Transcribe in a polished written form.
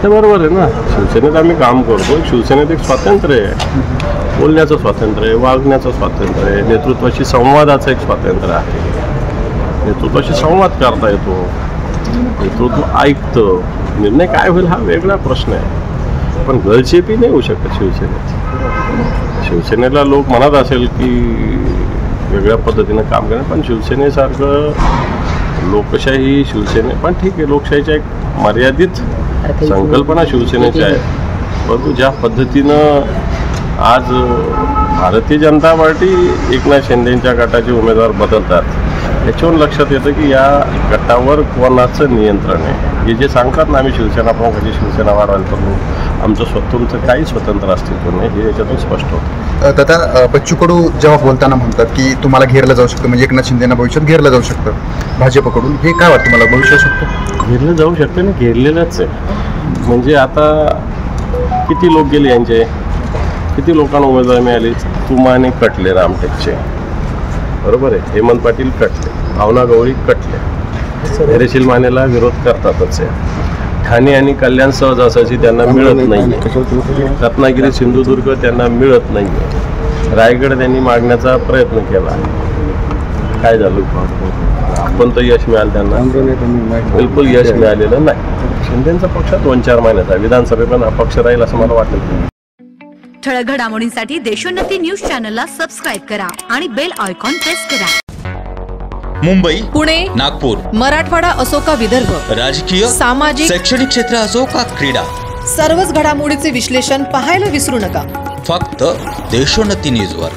ते बरोबर आहे ना. शिवसेनेत आम्ही काम करतो. शिवसेनेत एक स्वातंत्र्य आहे, बोलण्याचं स्वातंत्र्य आहे, वागण्याचं स्वातंत्र्य आहे, नेतृत्वाशी संवादाचं एक स्वातंत्र्य आहे. नेतृत्वाशी संवाद करता येतो, नेतृत्व ऐकतं. निर्णय काय होईल हा वेगळा प्रश्न आहे, पण गळचेपी नाही होऊ शकत शिवसेनेत. शिवसेनेला लोक म्हणत असेल की वेगळ्या पद्धतीनं काम करणे, पण शिवसेनेसारखं लोकशाही शिवसेने पण ठीक आहे, लोकशाहीच्या एक मर्यादित संकल्पना शिवसेनेची आहे. परंतु ज्या पद्धतीनं आज भारतीय जनता पार्टी एकनाथ शिंदेंच्या गटाचे उमेदवार बदलतात, याच्यावरून लक्षात येतं की या गटावर कोणाचं नियंत्रण आहे. हे जे सांगतात ना आम्ही शिवसेना प्रमुखाची शिवसेना वाढवायला करू, आमचं स्वतंत्र काही स्वतंत्र अस्तित्व नाही, हे याच्यातून स्पष्ट होतं. दादा, बच्चू कडू जेव्हा बोलताना म्हणतात की तुम्हाला घेरलं जाऊ शकतं, म्हणजे एकनाथ शिंदेना भविष्यात घेरलं जाऊ शकतं भाजपकडून, हे काय वाटतं मला भविष्यात शकतं? घेरलं जाऊ शकतं ना, घेरलेलंच आहे. म्हणजे आता किती लोक गेले यांचे, किती लोकांना उमेदवारी मिळाली. तुमाने कटले रामटेकचे, बरोबर आहे, हेमंत पाटील कटले, भावना गवळी कटले, धैर्यशील मानेला विरोध करतातच आहे. ठाणे आणि कल्याण सहजासहजी त्यांना मिळत नाही. रत्नागिरी सिंधुदुर्ग त्यांना मिळत नाही. रायगड त्यांनी मागण्याचा प्रयत्न केला, काय झालं, कोणतं यश मिळालं त्यांना? बिलकुल यश मिळालेलं नाही. शिंदेचा पक्ष 2-4 महिन्याचा विधानसभेत पण अपक्ष राहील असं मला वाटतं. ठळक घडामोडींसाठी देशोन्नती न्यूज चॅनलला सबस्क्राईब करा आणि बेल आयकॉन प्रेस करा. मुंबई, पुणे, नागपूर, मराठवाडा असो का विदर्भ, राजकीय, सामाजिक, शैक्षणिक क्षेत्र असो का क्रीडा, सर्वच घडामोडीचे विश्लेषण पाहायला विसरू नका. फक्त देशोन्नती न्यूजवर.